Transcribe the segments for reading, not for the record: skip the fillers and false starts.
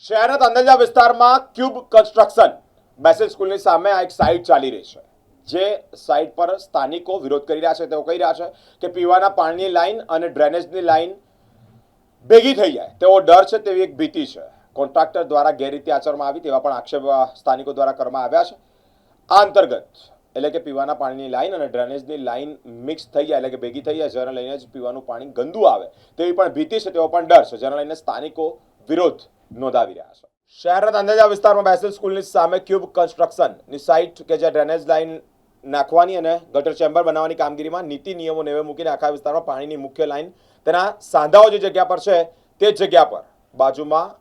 શહેરના તાંદલજા વિસ્તારમાં cube construction Bessel સ્કૂલની સામે આ એક સાઇટ ચાલી રહી છે, જે સાઇટ પર સ્થાનિકો વિરોધ કરી રહ્યા છે. તેઓ કહી રહ્યા છે કે પીવાના પાણીની લાઈન અને ડ્રેનેજની લાઈન ભેગી થઈ જાય તેવો ડર છે, તેવી એક ભીતિ છે. કોન્ટ્રાક્ટર દ્વારા ગેરરીતિ આચરવામાં આવી તેવા પણ આક્ષેપ સ્થાનિકો દ્વારા કરવામાં આવ્યા છે. આ અંતર્ગત એટલે કે પીવાના પાણીની લાઈન અને ડ્રેનેજની લાઈન મિક્સ થઈ જાય એટલે કે ભેગી થઈ જાય, જેને લઈને જ પીવાનું પાણી ગંદુ આવે તેવી પણ ભીતિ છે, તેવો પણ ડર છે, જેને લઈને સ્થાનિકો વિરોધ નોંધાવી રહ્યા છે. શહેરના તાંદલજા વિસ્તારમાં બેસેલ સ્કૂલની સામે ક્યુબ કન્સ્ટ્રક્શનની સાઇટ કે જ્યાં ડ્રેનેજ લાઈન નાખવાની અને ગટર ચેમ્બર બનાવવાની કામગીરીમાં નીતિ નિયમો નેવે મૂકીને આખા વિસ્તારમાં પાણીની મુખ્ય લાઈન તેના સાંધાઓ જે જગ્યા પર છે તે જ જગ્યા પર બાજુમાં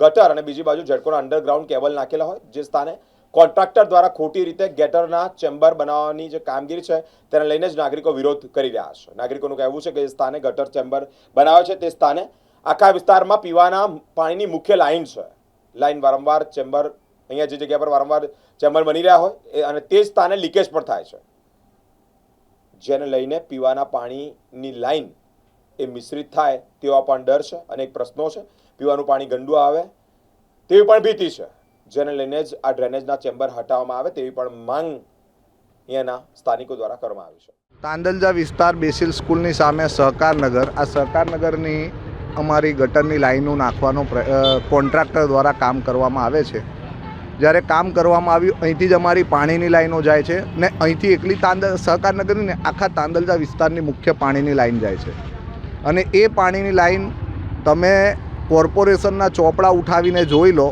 ગટર અને બીજી બાજુ ઝટકોના અંડરગ્રાઉન્ડ કેબલ નાખેલા હોય, જે સ્થાને કોન્ટ્રાક્ટર દ્વારા ખોટી રીતે ગેટરના ચેમ્બર બનાવવાની જે કામગીરી છે તેને લઈને જ નાગરિકો વિરોધ કરી રહ્યા છે. નાગરિકોનું કહેવું છે કે જે સ્થાને ગટર ચેમ્બર બનાવે છે તે સ્થાને આખા વિસ્તારમાં પીવાના પાણીની મુખ્ય લાઈન છે. લાઈન વારંવાર ચેમ્બર અહીંયા જે જગ્યા પર વારંવાર ચેમ્બર બની રહ્યા હોય અને તે સ્થાને લીકેજ પણ થાય છે, જેને લઈને પીવાના પાણીની લાઈન એ મિશ્રિત થાય તેવા પણ ડર છે. અનેક પ્રશ્નો છે, પીવાનું પાણી ગંદુ આવે તેવી પણ ભીતિ છે, જેને લઈને જ આ ડ્રેનેજના ચેમ્બર હટાવવામાં આવે તેવી પણ માંગ અહીંયાના સ્થાનિકો દ્વારા કરવામાં આવી છે. તાંદલજા વિસ્તાર બેસિલ સ્કૂલની સામે સહકારનગર, આ સહકારનગરની અમારી ગટરની લાઈનો નાખવાનો કોન્ટ્રાક્ટર દ્વારા કામ કરવામાં આવે છે. જ્યારે કામ કરવામાં આવ્યું અહીંથી જ અમારી પાણીની લાઈનો જાય છે ને અહીંથી એકલી સહકારનગરની ને આખા તાંદલજા વિસ્તારની મુખ્ય પાણીની લાઈન જાય છે. અને એ પાણીની લાઈન તમે કોર્પોરેશનના ચોપડા ઉઠાવીને જોઈ લો,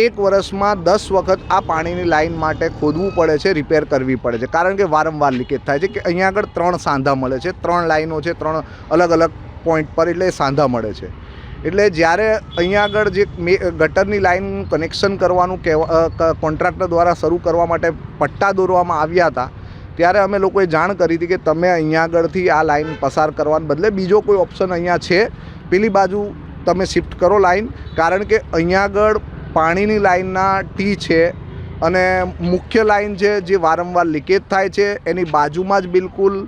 એક વર્ષમાં 10 વખત આ પાણીની લાઈન માટે ખોદવું પડે છે, રિપેર કરવી પડે છે, કારણ કે વારંવાર લીકેજ થાય છે. કે અહીંયા આગળ 3 સાંધા મળે છે, 3 લાઈનો છે, 3 અલગ અલગ પોઈન્ટ પર, એટલે સાંધા મળે છે. એટલે જ્યારે અહીંયા આગળ જે ગટરની લાઈન કનેક્શન કરવાનું કોન્ટ્રાક્ટર દ્વારા શરૂ કરવા માટે પટ્ટા દોરવામાં આવ્યા હતા, ત્યારે અમે લોકોએ જાણ કરી હતી કે તમે અહીંયા આગળથી આ લાઈન પસાર કરવાને બદલે બીજો કોઈ ઓપ્શન અહીંયા છે, પેલી બાજુ તમે શિફ્ટ કરો લાઈન, કારણ કે અહીંયા આગળ પાણીની લાઈનના ટી છે અને મુખ્ય લાઈન છે જે વારંવાર લીકેજ થાય છે. એની બાજુમાં જ બિલકુલ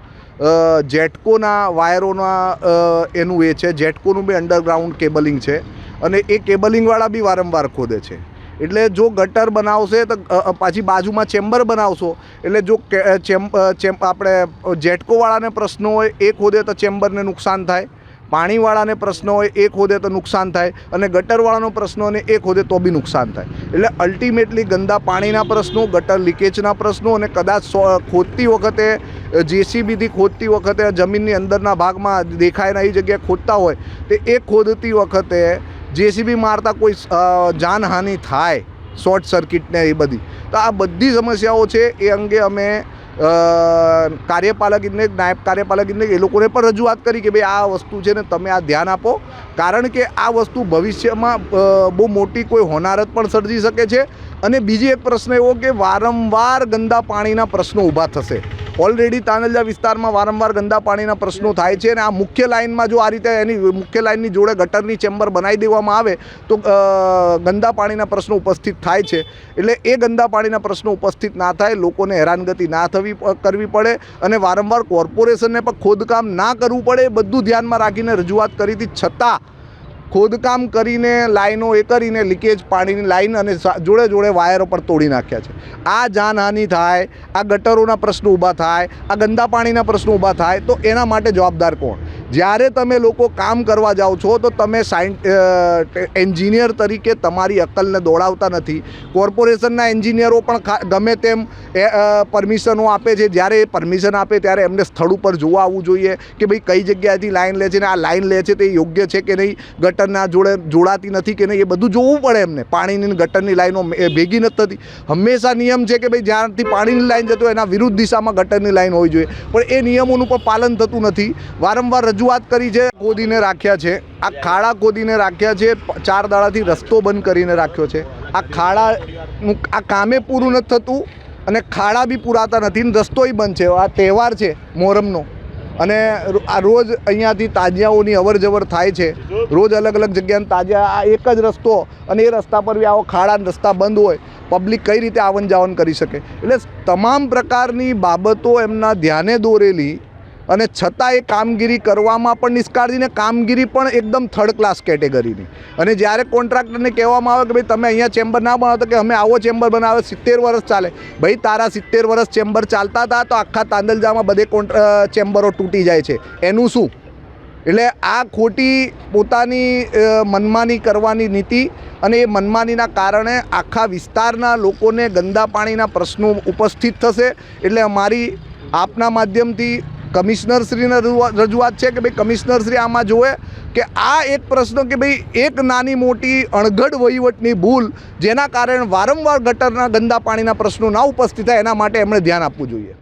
જેટકોના વાયરોના એનું એ છે, જેટકોનું બી અંડરગ્રાઉન્ડ કેબલિંગ છે અને એ કેબલિંગવાળા બી વારંવાર ખોદે છે. એટલે જો ગટર બનાવશે તો પાછી બાજુમાં ચેમ્બર બનાવશો, એટલે જો આપણે જેટકોવાળાને પ્રશ્નો હોય એ ખોદે તો ચેમ્બરને નુકસાન થાય, પાણીવાળાને પ્રશ્નો હોય એ ખોદે તો નુકસાન થાય, અને ગટરવાળાનો પ્રશ્નો હોય એ ખોદે તો બી નુકસાન થાય. એટલે અલ્ટિમેટલી ગંદા પાણીના પ્રશ્નો, ગટર લીકેજના પ્રશ્નો, અને કદાચ ખોદતી વખતે જેસીબીથી ખોદતી વખતે જમીનની અંદરના ભાગમાં દેખાય ના એ જગ્યાએ ખોદતા હોય તો એ ખોદતી વખતે જેસીબી મારતા કોઈ જાનહાનિ થાય, શોર્ટ સર્કિટને એ બધી, તો આ બધી સમસ્યાઓ છે. એ અંગે અમે કાર્યપાલક ઇજનેર, નાયબ કાર્યપાલક ઇજનેર એ લોકોને પણ રજૂઆત કરી કે ભાઈ આ વસ્તુ છે ને તમે આ ધ્યાન આપો, કારણ કે આ વસ્તુ ભવિષ્યમાં બહુ મોટી કોઈ હોનારત પણ સર્જી શકે છે. અને બીજી એક પ્રશ્ન એવો કે વારંવાર ગંદા પાણીના પ્રશ્નો ઊભા થશે. ઓલરેડી તાંદલજા વિસ્તારમાં વારંવાર ગંદા પાણીના પ્રશ્નો થાય છે, અને આ મુખ્ય લાઇનમાં જો આ રીતે એની મુખ્ય લાઇનની જોડે ગટરની ચેમ્બર બનાવી દેવામાં આવે તો ગંદા પાણીના પ્રશ્નો ઉપસ્થિત થાય છે. એટલે એ ગંદા પાણીના પ્રશ્નો ઉપસ્થિત ના થાય, લોકોને હેરાનગતિ ના કરવી પડે, અને વારંવાર કોર્પોરેશનને પણ ખોદકામ ના કરવું પડે, એ બધું ધ્યાનમાં રાખીને રજૂઆત કરી હતી. છતાં ખોદકામ કરીને લાઈનો એ કરીને લીકેજ પાણીની લાઈન અને જોડે જોડે વાયરો પણ તોડી નાખ્યા છે. આ જાનહાનિ થાય, આ ગટરોના પ્રશ્નો ઊભા થાય, આ ગંદા પાણીના પ્રશ્નો ઊભા થાય, તો એના માટે જવાબદાર કોણ? જ્યારે તમે લોકો કામ કરવા જાઓ છો તો તમે એન્જિનિયર તરીકે તમારી અક્કલને દોડાવતા નથી. કોર્પોરેશનના એન્જિનિયરો પણ ગમે તેમ પરમિશનો આપે છે. જ્યારે એ પરમિશન આપે ત્યારે એમને સ્થળ ઉપર જોવા આવવું જોઈએ કે ભાઈ કઈ જગ્યાએથી લાઈન લે છે ને આ લાઈન લે છે તે યોગ્ય છે કે નહીં, ગટરના જોડે જોડાતી નથી કે નહીં, એ બધું જોવું પડે એમને. પાણીની ગટરની લાઈનો ભેગી નથી થતી. હંમેશા નિયમ છે કે ભાઈ જ્યાંથી પાણીની લાઈન જતો એના વિરુદ્ધ દિશામાં ગટરની લાઈન હોવી જોઈએ, પણ એ નિયમોનું પણ પાલન થતું નથી. વારંવાર રજૂઆત કરી છે, ખોદીને રાખ્યા છે, આ ખાડા ખોદીને રાખ્યા છે, 4 દાડાથી રસ્તો બંધ કરીને રાખ્યો છે. આ ખાડાનું આ કામે પૂરું નથી થતું અને ખાડા બી પૂરાતા નથી ને રસ્તોય બંધ છે. આ તહેવાર છે મોહરમનો, અને આ રોજ અહીંયાથી તાજિયાઓની અવર જવર થાય છે, રોજ અલગ અલગ જગ્યાએ તાજિયા. આ એક જ રસ્તો અને એ રસ્તા પર બી આવો ખાડા રસ્તા બંધ હોય, પબ્લિક કઈ રીતે આવન જાવન કરી શકે? એટલે તમામ પ્રકારની બાબતો એમના ધ્યાને દોરેલી અને છતાં એ કામગીરી કરવામાં પણ નિષ્કાળજી ને કામગીરી પણ એકદમ થર્ડ ક્લાસ કેટેગરીની. અને જ્યારે કોન્ટ્રાક્ટરને કહેવામાં આવે કે ભાઈ તમે અહીંયા ચેમ્બર ના બનાવો તો કે અમે આવો ચેમ્બર બનાવે 70 વર્ષ ચાલે. ભાઈ તારા 70 વર્ષ ચેમ્બર ચાલતા હતા તો આખા તાંદલજામાં બધે ચેમ્બરો તૂટી જાય છે, એનું શું? એટલે આ ખોટી પોતાની મનમાની કરવાની નીતિ અને એ મનમાનીના કારણે આખા વિસ્તારના લોકોને ગંદા પાણીના પ્રશ્નો ઉપસ્થિત થશે. એટલે અમારી આપના માધ્યમથી કમિશનરશ્રીને રજૂઆત છે કે ભાઈ કમિશનરશ્રી આમાં જોવે કે આ એક પ્રશ્ન કે ભાઈ એક નાની મોટી અણઘડ વહીવટની ભૂલ જેના કારણે વારંવાર ગટરના ગંદા પાણીના પ્રશ્નો ના ઉપસ્થિત થાય એના માટે એમણે ધ્યાન આપવું જોઈએ.